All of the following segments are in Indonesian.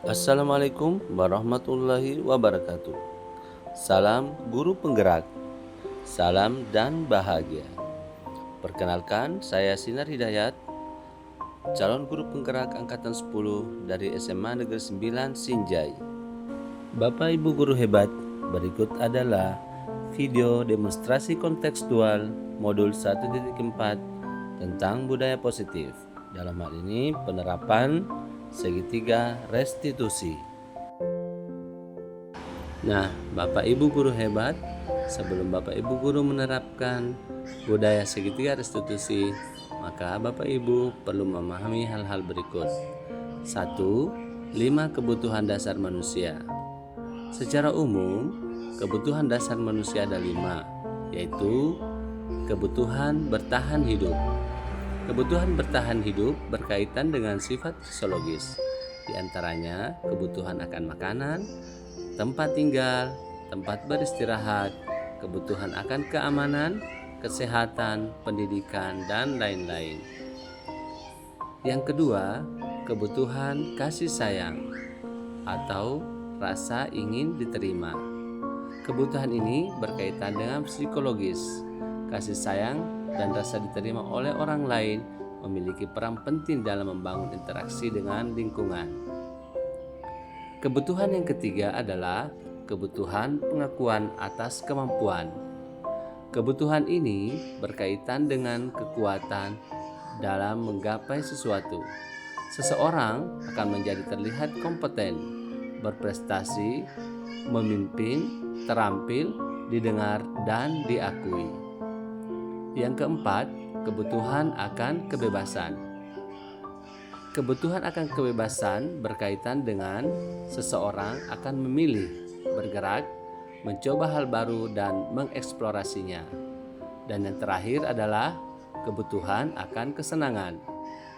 Assalamualaikum warahmatullahi wabarakatuh. Salam guru penggerak, salam dan bahagia. Perkenalkan, saya Sinar Hidayat, calon guru penggerak angkatan 10 dari SMA Negeri 9 Sinjai. Bapak Ibu guru hebat, berikut adalah video demonstrasi kontekstual modul 1.4 tentang budaya positif. Dalam hal ini penerapan segitiga restitusi. Nah, Bapak Ibu guru hebat, sebelum Bapak Ibu guru menerapkan budaya segitiga restitusi, maka Bapak Ibu perlu memahami hal-hal berikut. 1. 5 kebutuhan dasar manusia. Secara umum, kebutuhan dasar manusia ada 5, yaitu kebutuhan bertahan hidup. Kebutuhan bertahan hidup berkaitan dengan sifat fisiologis. Di antaranya kebutuhan akan makanan, tempat tinggal, tempat beristirahat, kebutuhan akan keamanan, kesehatan, pendidikan, dan lain-lain. Yang kedua, kebutuhan kasih sayang atau rasa ingin diterima. Kebutuhan ini berkaitan dengan psikologis. Kasih sayang dan rasa diterima oleh orang lain memiliki peran penting dalam membangun interaksi dengan lingkungan. Kebutuhan yang ketiga adalah kebutuhan pengakuan atas kemampuan. Kebutuhan ini berkaitan dengan kekuatan dalam menggapai sesuatu. Seseorang akan menjadi terlihat kompeten, berprestasi, memimpin, terampil, didengar, dan diakui. Yang keempat, kebutuhan akan kebebasan. Kebutuhan akan kebebasan berkaitan dengan seseorang akan memilih, bergerak, mencoba hal baru, dan mengeksplorasinya. Dan yang terakhir adalah kebutuhan akan kesenangan.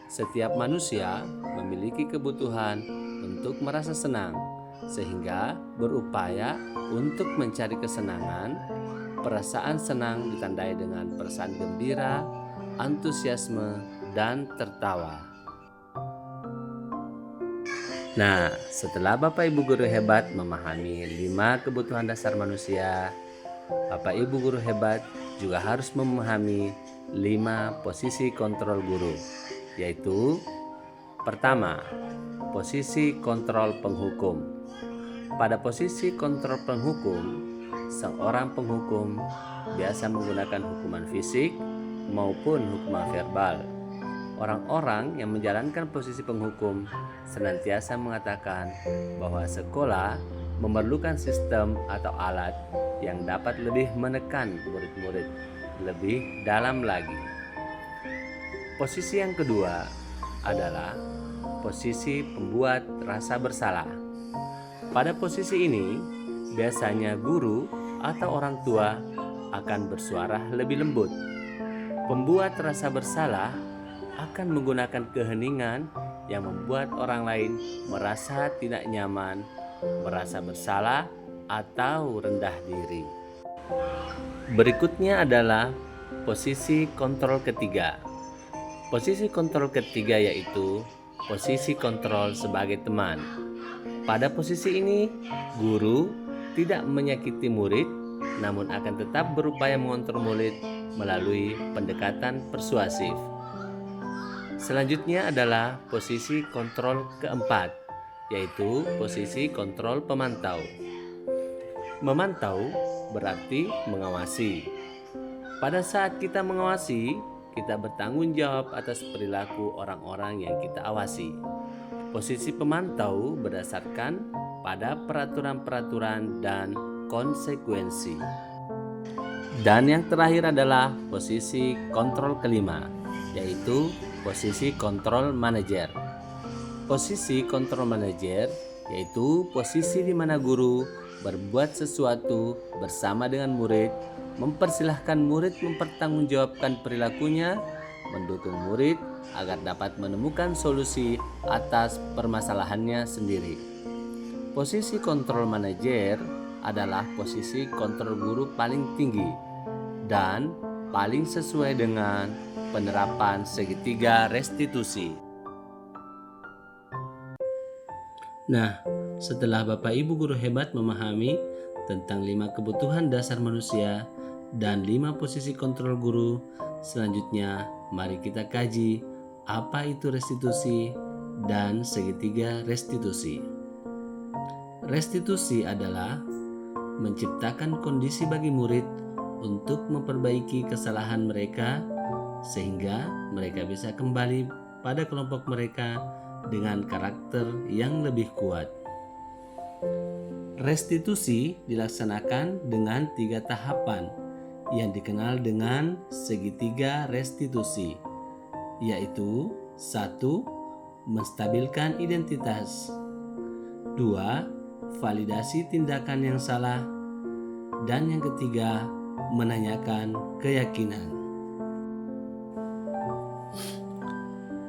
Setiap manusia memiliki kebutuhan untuk merasa senang, sehingga berupaya untuk mencari kesenangan. Perasaan senang ditandai dengan perasaan gembira, antusiasme, dan tertawa. Nah, setelah Bapak Ibu guru hebat memahami 5 kebutuhan dasar manusia, Bapak Ibu guru hebat juga harus memahami 5 posisi kontrol guru, yaitu pertama, posisi kontrol penghukum. Pada posisi kontrol penghukum, seorang penghukum biasa menggunakan hukuman fisik maupun hukuman verbal. Orang-orang yang menjalankan posisi penghukum senantiasa mengatakan bahwa sekolah memerlukan sistem atau alat yang dapat lebih menekan murid-murid lebih dalam lagi. Posisi yang kedua adalah posisi pembuat rasa bersalah. Pada posisi ini, biasanya guru atau orang tua akan bersuara lebih lembut. Pembuat rasa bersalah akan menggunakan keheningan yang membuat orang lain merasa tidak nyaman, merasa bersalah, atau rendah diri. Berikutnya adalah posisi kontrol ketiga. Posisi kontrol ketiga yaitu posisi kontrol sebagai teman. Pada posisi ini, guru tidak menyakiti murid, namun akan tetap berupaya mengontrol murid melalui pendekatan persuasif. Selanjutnya adalah posisi kontrol keempat, yaitu posisi kontrol pemantau. Memantau berarti mengawasi. Pada saat kita mengawasi, kita bertanggung jawab atas perilaku orang-orang yang kita awasi. Posisi pemantau berdasarkan pada peraturan-peraturan dan konsekuensi. Dan yang terakhir adalah posisi kontrol kelima, yaitu posisi kontrol manajer. Posisi kontrol manajer yaitu posisi di mana guru berbuat sesuatu bersama dengan murid, mempersilahkan murid mempertanggungjawabkan perilakunya, mendukung murid agar dapat menemukan solusi atas permasalahannya sendiri. Posisi kontrol manajer adalah posisi kontrol guru paling tinggi dan paling sesuai dengan penerapan segitiga restitusi. Nah, setelah Bapak Ibu guru hebat memahami tentang 5 kebutuhan dasar manusia dan 5 posisi kontrol guru, selanjutnya mari kita kaji apa itu restitusi dan segitiga restitusi. Restitusi adalah menciptakan kondisi bagi murid untuk memperbaiki kesalahan mereka sehingga mereka bisa kembali pada kelompok mereka dengan karakter yang lebih kuat. Restitusi dilaksanakan dengan 3 tahapan yang dikenal dengan segitiga restitusi, yaitu 1. Menstabilkan identitas, 2. Validasi tindakan yang salah, dan yang ketiga, menanyakan keyakinan.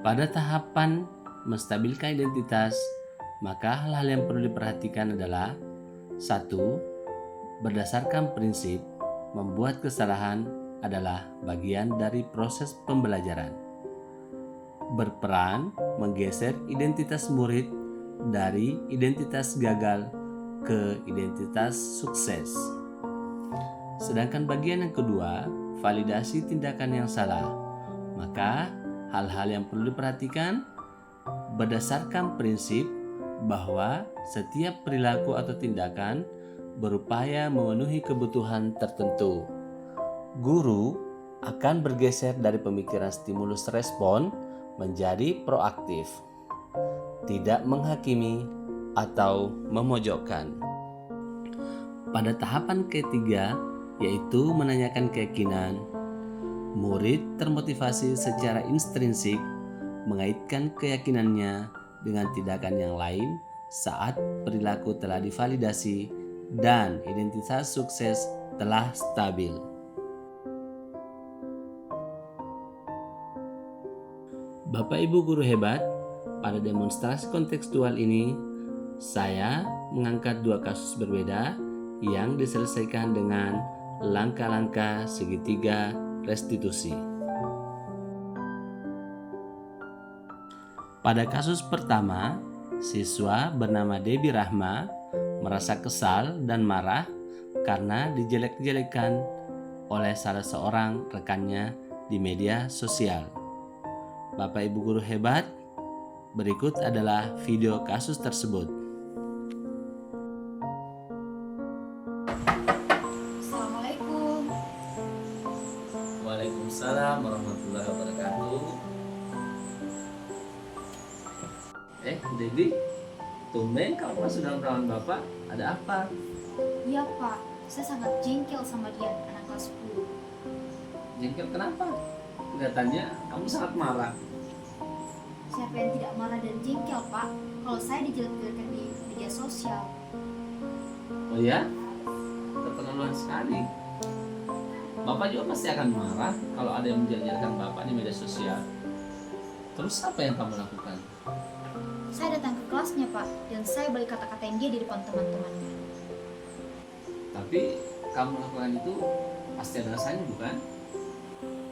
Pada tahapan menstabilkan identitas, maka hal-hal yang perlu diperhatikan adalah 1. Berdasarkan prinsip, membuat kesalahan adalah bagian dari proses pembelajaran. Berperan menggeser identitas murid dari identitas gagal ke identitas sukses. Sedangkan bagian yang kedua, validasi tindakan yang salah. Maka hal-hal yang perlu diperhatikan berdasarkan prinsip bahwa setiap perilaku atau tindakan berupaya memenuhi kebutuhan tertentu. Guru akan bergeser dari pemikiran stimulus respon menjadi proaktif, tidak menghakimi atau memojokkan. Pada tahapan ketiga, yaitu menanyakan keyakinan, murid termotivasi secara intrinsik mengaitkan keyakinannya dengan tindakan yang lain saat perilaku telah divalidasi dan identitas sukses telah stabil. Bapak Ibu guru hebat, pada demonstrasi kontekstual ini saya mengangkat 2 kasus berbeda yang diselesaikan dengan langkah-langkah segitiga restitusi. Pada kasus pertama, siswa bernama Debbie Rahma merasa kesal dan marah karena dijelek-jelekan oleh salah seorang rekannya di media sosial. Bapak Ibu guru hebat, berikut adalah video kasus tersebut. Assalamualaikum. Waalaikumsalam warahmatullahi wabarakatuh. Debbie, tumben kamu masuk dalam ruangan Bapak. Ada apa? Iya Pak, saya sangat jengkel sama dia, anak kelas 10. Jengkel kenapa? Kelihatannya kamu sangat marah. Siapa yang tidak marah dan jengkel Pak, kalau saya dijelek-jelekan di media sosial. Oh ya? Keterlaluan sekali. Bapak juga pasti akan marah kalau ada yang menjelek-jelekan Bapak di media sosial. Terus apa yang kamu lakukan? Saya datang ke kelasnya Pak, dan saya balik kata-katain dia di depan teman-temannya. Tapi kamu lakukan itu pasti ada rasanya, bukan?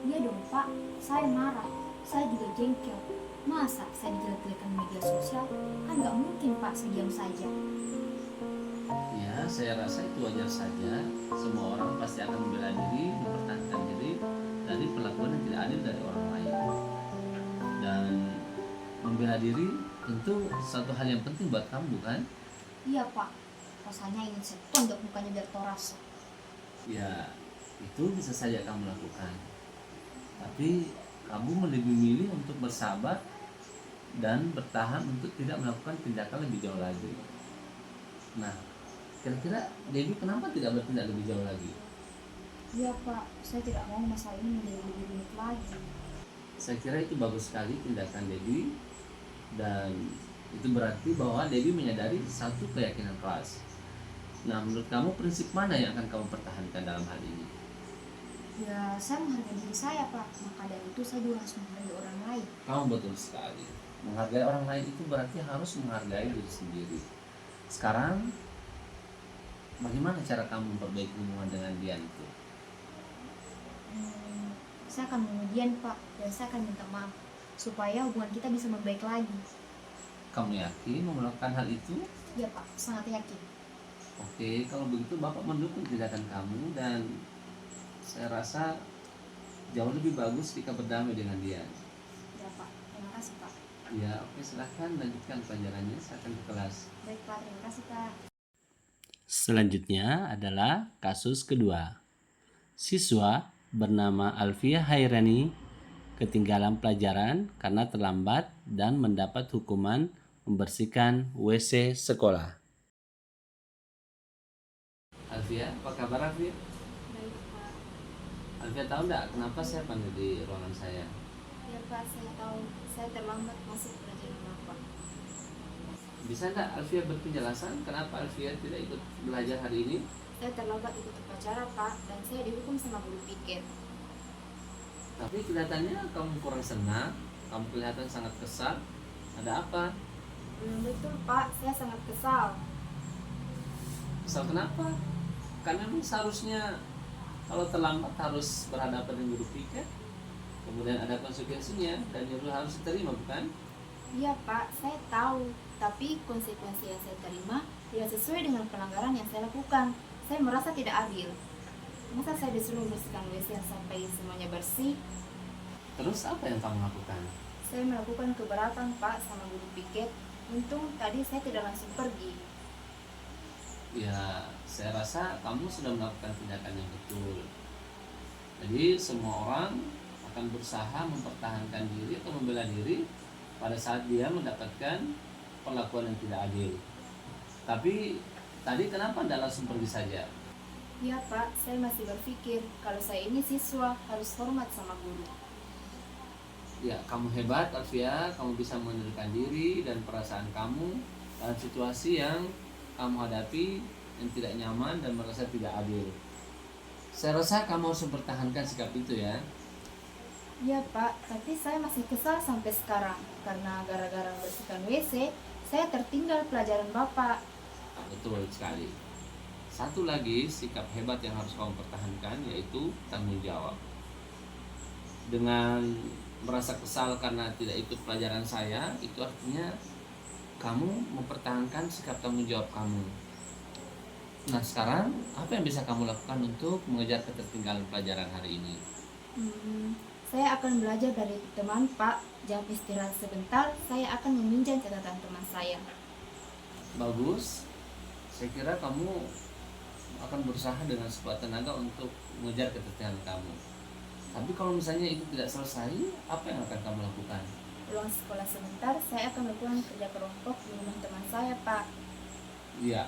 Iya dong Pak, saya marah, saya juga jengkel. Masa saya dijelek-jelekan di media sosial? Kan gak mungkin Pak, saya diam saja. Ya, saya rasa itu wajar saja. Semua orang pasti akan membela diri, mempertahankan diri dari perlakuan yang tidak adil dari orang lain. Dan membela diri tentu satu hal yang penting buat kamu, bukan? Iya Pak, rasanya ingin saya tonjok mukanya biar tau rasa. Ya, itu bisa saja kamu lakukan. Tapi kamu lebih memilih untuk bersabar dan bertahan untuk tidak melakukan tindakan lebih jauh lagi. Nah, kira-kira Debbie kenapa tidak bertindak lebih jauh lagi? Iya Pak, saya tidak mau masalah ini menjadi lebih rumit lagi. Saya kira itu bagus sekali tindakan Debbie, dan itu berarti bahwa Debbie menyadari satu keyakinan kelas. Nah, menurut kamu prinsip mana yang akan kamu pertahankan dalam hal ini? Ya, saya menghargai diri saya Pak, maka dari itu saya juga harus menghargai orang lain. Kamu betul sekali. Menghargai orang lain itu berarti harus menghargai diri sendiri. Sekarang, bagaimana cara kamu memperbaiki hubungan dengan dia itu? Saya akan mengujian Pak, dan saya akan minta maaf supaya hubungan kita bisa membaik lagi. Kamu yakin mau melakukan hal itu? Iya Pak, sangat yakin. Oke, kalau begitu Bapak mendukung tindakan kamu dan saya rasa jauh lebih bagus jika berdamai dengan dia. Ya Pak, terima kasih Pak. Ya, oke, silahkan lanjutkan pelajarannya. Saya akan ke kelas. Baik Pak, terima kasih Pak. Selanjutnya adalah kasus kedua. Siswa bernama Alfia Hairani ketinggalan pelajaran karena terlambat dan mendapat hukuman membersihkan WC sekolah. Alfia, apa kabar Alfia? Baik Pak. Alfia tahu nggak kenapa saya panggil di ruangan saya? Ya Pak, saya tahu saya terlambat masuk pelajaran Bapak. Bisa nggak Alfia berpenjelasan kenapa Alfia tidak ikut belajar hari ini? Saya terlambat ikut upacara Pak, dan saya dihukum sama guru piket. Tapi kelihatannya kamu kurang senang, kamu kelihatan sangat kesal. Ada apa? Betul Pak, saya sangat kesal. Kesal kenapa? Karena memang seharusnya kalau terlambat harus berhadapan dengan guru piket, kemudian ada konsekuensinya dan itu harus diterima, bukan? Iya Pak, saya tahu. Tapi konsekuensi yang saya terima tidak sesuai dengan pelanggaran yang saya lakukan. Saya merasa tidak adil. Masa saya disuruh membersihkan WC sampai semuanya bersih? Terus apa yang kamu lakukan? Saya melakukan keberatan Pak sama guru piket. Untung tadi saya tidak langsung pergi. Ya, saya rasa kamu sudah melakukan tindakan yang betul. Jadi semua orang akan berusaha mempertahankan diri atau membela diri pada saat dia mendapatkan perlakuan yang tidak adil. Tapi tadi kenapa Anda langsung pergi saja? Iya Pak, saya masih berpikir kalau saya ini siswa harus hormat sama guru. Ya, kamu hebat Alfia, kamu bisa mengendalikan diri dan perasaan kamu dalam situasi yang kamu hadapi yang tidak nyaman dan merasa tidak adil. Saya rasa kamu harus mempertahankan sikap itu ya. Iya Pak, tapi saya masih kesal sampai sekarang karena gara-gara membersihkan WC, saya tertinggal pelajaran Bapak. Betul sekali. Satu lagi sikap hebat yang harus kamu pertahankan yaitu tanggung jawab. Dengan merasa kesal karena tidak ikut pelajaran saya, itu artinya kamu mempertahankan sikap tanggung jawab kamu. Nah, sekarang apa yang bisa kamu lakukan untuk mengejar ketertinggalan pelajaran hari ini? Saya akan belajar dari teman Pak. Jam istirahat sebentar, saya akan meminjam catatan teman saya. Bagus. Saya kira kamu akan berusaha dengan sekuat tenaga untuk mengejar ketertinggalan kamu. Tapi kalau misalnya itu tidak selesai, apa yang akan kamu lakukan? Pulang sekolah sebentar, saya akan melakukan kerja kelompok di rumah teman saya, Pak. Iya,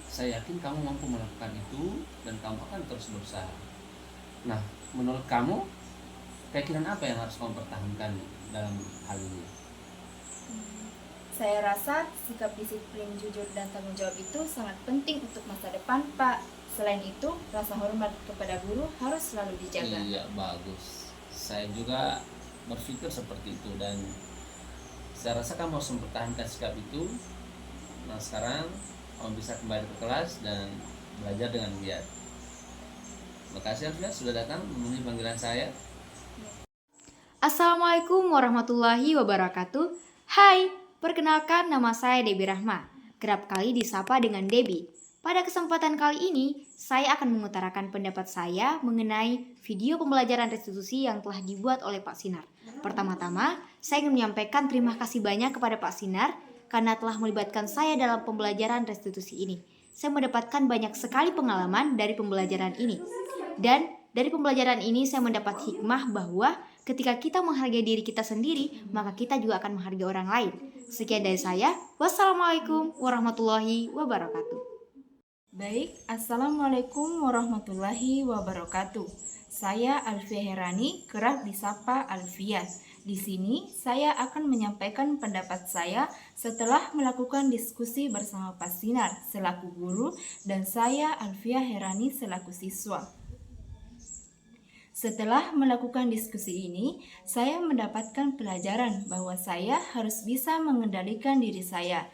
saya yakin kamu mampu melakukan itu dan kamu akan terus berusaha. Nah, menurut kamu, keyakinan apa yang harus kamu pertahankan dalam hal ini? Saya rasa sikap disiplin, jujur, dan tanggung jawab itu sangat penting untuk masa depan, Pak. Selain itu, rasa hormat kepada guru harus selalu dijaga. Iya, bagus. Saya juga berpikir seperti itu dan saya rasa kamu harus mempertahankan sikap itu. Nah, sekarang kamu bisa kembali ke kelas dan belajar dengan giat. Terima kasih Alfia sudah datang memenuhi panggilan saya. Assalamualaikum warahmatullahi wabarakatuh. Hai, perkenalkan nama saya Debbie Rahma. Kerap kali disapa dengan Debbie. Pada kesempatan kali ini, saya akan mengutarakan pendapat saya mengenai video pembelajaran restitusi yang telah dibuat oleh Pak Sinar. Pertama-tama, saya ingin menyampaikan terima kasih banyak kepada Pak Sinar karena telah melibatkan saya dalam pembelajaran restitusi ini. Saya mendapatkan banyak sekali pengalaman dari pembelajaran ini. Dan dari pembelajaran ini saya mendapat hikmah bahwa ketika kita menghargai diri kita sendiri, maka kita juga akan menghargai orang lain. Sekian dari saya. Wassalamualaikum warahmatullahi wabarakatuh. Baik, Assalamualaikum warahmatullahi wabarakatuh. Saya Alfia Herani, kerap disapa Alfia. Di sini saya akan menyampaikan pendapat saya setelah melakukan diskusi bersama Pak Sinar selaku guru dan saya Alfia Herani selaku siswa. Setelah melakukan diskusi ini, saya mendapatkan pelajaran bahwa saya harus bisa mengendalikan diri saya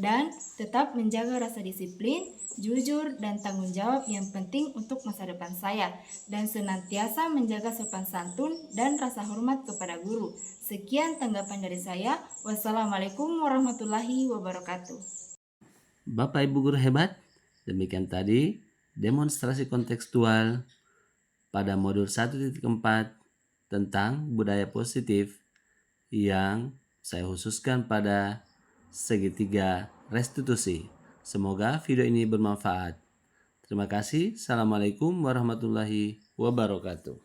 dan tetap menjaga rasa disiplin, jujur, dan tanggung jawab yang penting untuk masa depan saya, dan senantiasa menjaga sopan santun dan rasa hormat kepada guru. Sekian tanggapan dari saya. Wassalamualaikum warahmatullahi wabarakatuh. Bapak Ibu guru hebat, demikian tadi demonstrasi kontekstual pada modul 1.4 tentang budaya positif yang saya khususkan pada segitiga restitusi. Semoga video ini bermanfaat. Terima kasih. Assalamualaikum warahmatullahi wabarakatuh.